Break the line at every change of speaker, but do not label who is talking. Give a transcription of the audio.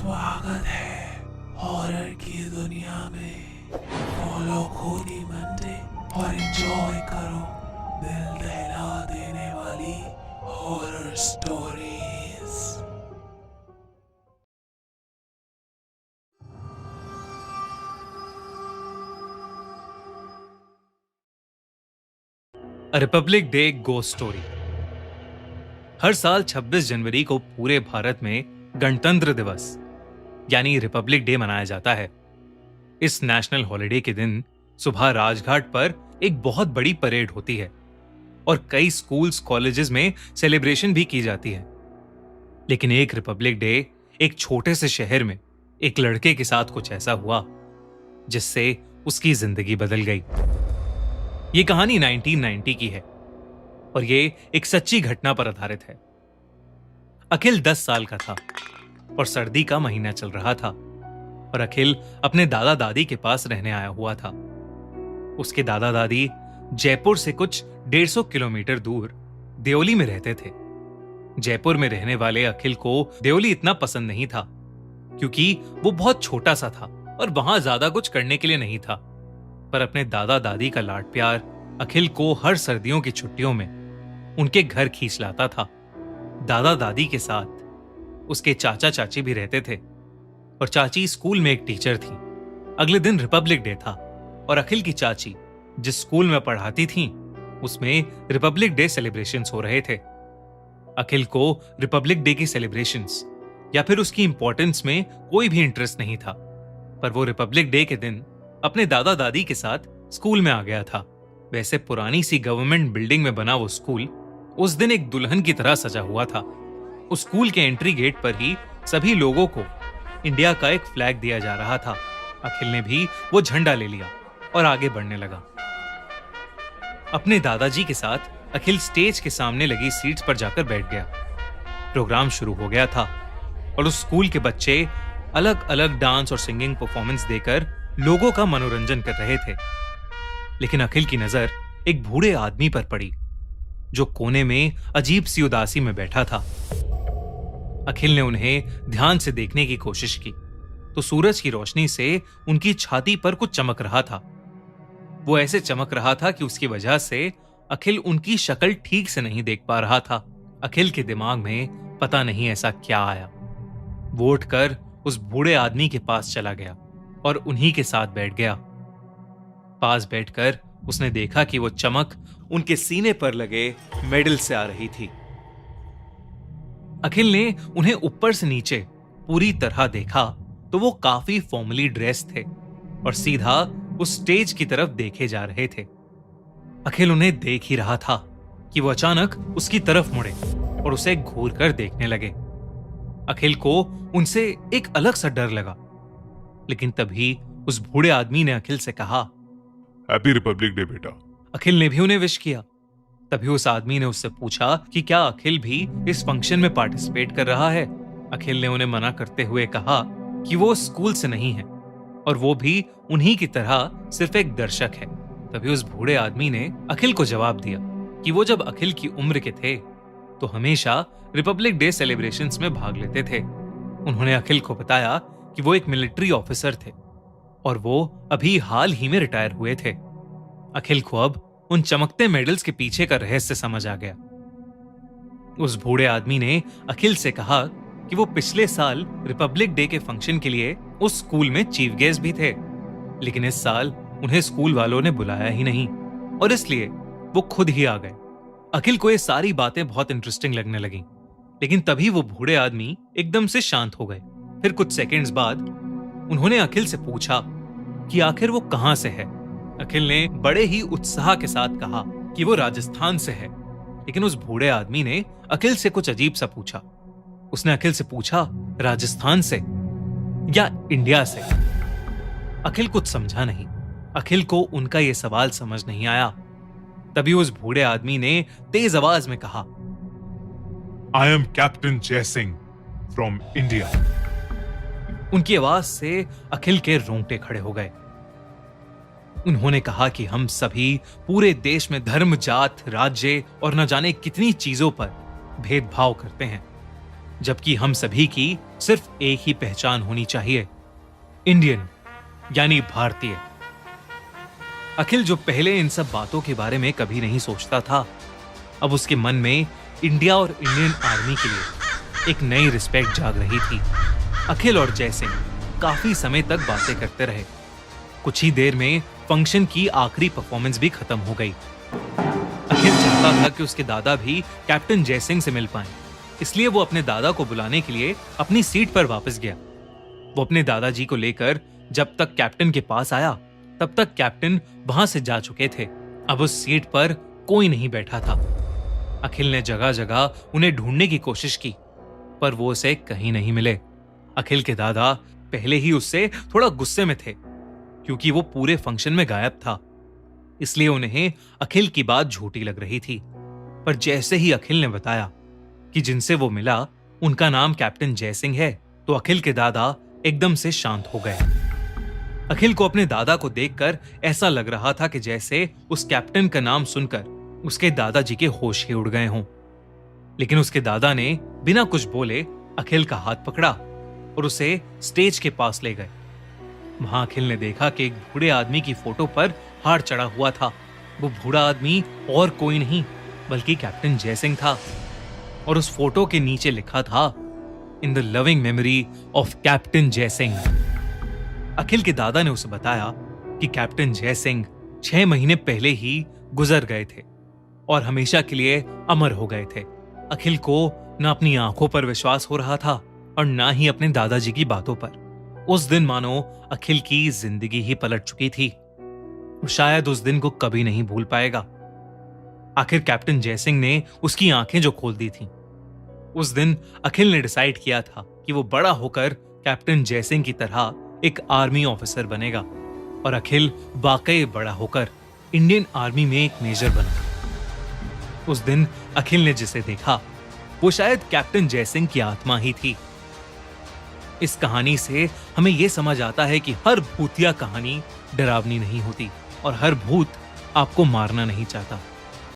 स्वागत है हॉरर की दुनिया में। फॉलो खूनी मंडे और एंजॉय करो दिल दहला देने वाली horror stories.
Republic Day ghost story. हर साल 26 जनवरी को पूरे भारत में गणतंत्र दिवस यानी रिपब्लिक डे मनाया जाता है। इस नेशनल हॉलिडे के दिन सुबह राजघाट पर एक बहुत बड़ी परेड होती है और कई स्कूल्स कॉलेजेस में सेलिब्रेशन भी की जाती है। लेकिन एक रिपब्लिक डे एक छोटे से शहर में एक लड़के के साथ कुछ ऐसा हुआ जिससे उसकी जिंदगी बदल गई। ये कहानी 1990 की है और ये एक सच्ची घटना पर आधारित है। अखिल 10 साल का था और सर्दी का महीना चल रहा था और अखिल अपने दादा दादी के पास रहने आया हुआ था। उसके दादा दादी जयपुर से कुछ 150 किलोमीटर दूर देओली में रहते थे। जयपुर में रहने वाले अखिल को देओली इतना पसंद नहीं था क्योंकि वो बहुत छोटा सा था और वहां ज्यादा कुछ करने के लिए नहीं था। पर अपने दादा दादी का लाड प्यार अखिल को हर सर्दियों की छुट्टियों में उनके घर खींच लाता था। दादा दादी के साथ उसके चाचा चाची भी रहते थे और चाची स्कूल में एक टीचर थी। अगले दिन रिपब्लिक डे था और अखिल की चाची जिस स्कूल में पढ़ाती थी उसमें रिपब्लिक डे सेलिब्रेशंस हो रहे थे। अखिल को रिपब्लिक डे की सेलिब्रेशंस या फिर उसकी इंपॉर्टेंस में कोई भी इंटरेस्ट नहीं था, पर वो रिपब्लिक डे के दिन अपने दादा दादी के साथ स्कूल में आ गया था। वैसे पुरानी सी गवर्नमेंट बिल्डिंग में बना वो स्कूल उस दिन एक दुल्हन की तरह सजा हुआ था। उस स्कूल के एंट्री गेट पर ही सभी लोगों को इंडिया का एक फ्लैग दिया जा रहा था। अखिल ने भी वो झंडा ले लिया और आगे बढ़ने लगा। अपने दादाजी के साथ अखिल स्टेज के सामने लगी सीट्स पर जाकर बैठ गया। प्रोग्राम शुरू हो गया था और उस स्कूल के बच्चे अलग अलग डांस और सिंगिंग परफॉर्मेंस देकर लोगों का मनोरंजन कर रहे थे। लेकिन अखिल की नजर एक बूढ़े आदमी पर पड़ी जो कोने में अजीब सी उदासी में बैठा था। अखिल ने उन्हें ध्यान से देखने की कोशिश की तो सूरज की रोशनी से उनकी छाती पर कुछ चमक रहा था। वो ऐसे चमक रहा था कि उसकी वजह से अखिल उनकी शक्ल ठीक से नहीं देख पा रहा था। अखिल के दिमाग में पता नहीं ऐसा क्या आया। वो उठकर उस बूढ़े आदमी के पास चला गया और उन्हीं के साथ बैठ गया। पास बैठकर उसने देखा कि वो चमक उनके सीने पर लगे मेडल से आ रही थी। अखिल ने उन्हें ऊपर से नीचे पूरी तरह देखा तो वो काफी फॉर्मली ड्रेस थे और सीधा उस स्टेज की तरफ देखे जा रहे थे। अखिल उन्हें देख ही रहा था कि वो अचानक उसकी तरफ मुड़े और उसे घूर कर देखने लगे। अखिल को उनसे एक अलग सा डर लगा, लेकिन तभी उस बूढ़े आदमी ने अखिल से कहा,
हैप्पी रिपब्लिक डे बेटा।
अखिल ने भी उन्हें विश किया। तभी उस आदमी ने उससे पूछा कि क्या अखिल भी इस फंक्शन में पार्टिसिपेट कर रहा है। अखिल ने उन्हें मना करते हुए कहा कि वो स्कूल से नहीं है और वो भी उन्हीं की तरह सिर्फ एक दर्शक है। तभी उस बूढ़े आदमी ने अखिल को जवाब दिया कि वो जब अखिल की उम्र के थे तो हमेशा रिपब्लिक डे सेलिब्रेशंस में भाग लेते थे। उन्होंने अखिल को बताया कि वो एक मिलिट्री ऑफिसर थे और वो अभी हाल ही में रिटायर हुए थे। अखिल को अब उन चमकते मेडल्स के पीछे का रहस्य समझ आ गया। उस बूढ़े आदमी ने अखिल से कहा कि वो पिछले साल रिपब्लिक डे के फंक्शन के लिए उस स्कूल में चीफ गेस्ट भी थे, लेकिन इस साल उन्हें स्कूल वालों ने बुलाया ही नहीं और इसलिए वो खुद ही आ गए। अखिल को ये सारी बातें बहुत इंटरेस्टिंग लगने लगी, लेकिन तभी वो बूढ़े आदमी एकदम से शांत हो गए। फिर कुछ सेकंड्स बाद उन्होंने अखिल से पूछा कि आखिर वो कहां से है। अखिल ने बड़े ही उत्साह के साथ कहा कि वो राजस्थान से है, लेकिन उस बूढ़े आदमी ने अखिल से कुछ अजीब सा पूछा। उसने अखिल से पूछा, राजस्थान से या इंडिया से? अखिल कुछ समझा नहीं। अखिल को उनका यह सवाल समझ नहीं आया। तभी उस बूढ़े आदमी ने तेज आवाज में कहा,
I am Captain Jaisingh from India.
उनकी आवाज से अखिल के रोंगटे खड़े हो गए। उन्होंने कहा कि हम सभी पूरे देश में धर्म, जात, राज्य और न जाने कितनी चीजों पर भेदभाव करते हैं, जबकि हम सभी की सिर्फ एक ही पहचान होनी चाहिए, इंडियन, यानी भारतीय। अखिल जो पहले इन सब बातों के बारे में कभी नहीं सोचता था, अब उसके मन में इंडिया और इंडियन आर्मी के लिए एक नई रिस्पेक्ट जाग रही थी। अखिल और जय सिंह काफी समय तक बातें करते रहे। कुछ ही देर में फंक्शन की आखिरी परफॉर्मेंस भी खत्म हो गई। अखिल चाहता था कि उसके दादा भी कैप्टन जय सिंह से मिल पाएं, इसलिए वो अपने दादा को बुलाने के लिए अपनी सीट पर वापस गया। वो अपने दादाजी को लेकर जब तक कैप्टन के पास आया, तब तक कैप्टन वहां से जा चुके थे। अब उस सीट पर कोई नहीं बैठा था। अखिल ने जगह जगह उन्हें ढूंढने की कोशिश की, पर वो उसे कहीं नहीं मिले। अखिल के दादा पहले ही उससे थोड़ा गुस्से में थे, क्योंकि वो पूरे फंक्शन में गायब था, इसलिए उन्हें अखिल की बात झूठी लग रही थी। पर जैसे ही अखिल ने बताया कि जिनसे वो मिला उनका नाम कैप्टन जय सिंह है, तो अखिल के दादा एकदम से शांत हो गए। अखिल को अपने दादा को देखकर ऐसा लग रहा था कि जैसे उस कैप्टन का नाम सुनकर उसके दादाजी के होश ही उड़ गए हों। लेकिन उसके दादा ने बिना कुछ बोले अखिल का हाथ पकड़ा और उसे स्टेज के पास ले गए। वहां अखिल ने देखा कि एक बूढ़े आदमी की फोटो पर हार चढ़ा हुआ था। वो बूढ़ा आदमी और कोई नहीं बल्कि कैप्टन जय सिंह था, और उस फोटो के नीचे लिखा था, in the loving memory of captain जय सिंह। अखिल के दादा ने उसे बताया कि कैप्टन जय सिंह 6 महीने पहले ही गुजर गए थे और हमेशा के लिए अमर हो गए थे। अखिल को न अपनी आंखों पर विश्वास हो रहा था और ना ही अपने दादाजी की बातों पर। उस दिन मानो अखिल की जिंदगी ही पलट चुकी थी। वो शायद उस दिन को कभी नहीं भूल पाएगा। आखिर कैप्टन जय सिंह ने उसकी आंखें जो खोल दी थीं। उस दिन अखिल ने डिसाइड किया था कि वो बड़ा होकर कैप्टन जय सिंह की तरह एक आर्मी ऑफिसर बनेगा, और अखिल वाकई बड़ा होकर इंडियन आर्मी में एक मेजर बना। उस दिन अखिल ने जिसे देखा वो शायद कैप्टन जय सिंह की आत्मा ही थी। इस कहानी से हमें यह समझ आता है कि हर भूतिया कहानी डरावनी नहीं होती और हर भूत आपको मारना नहीं चाहता।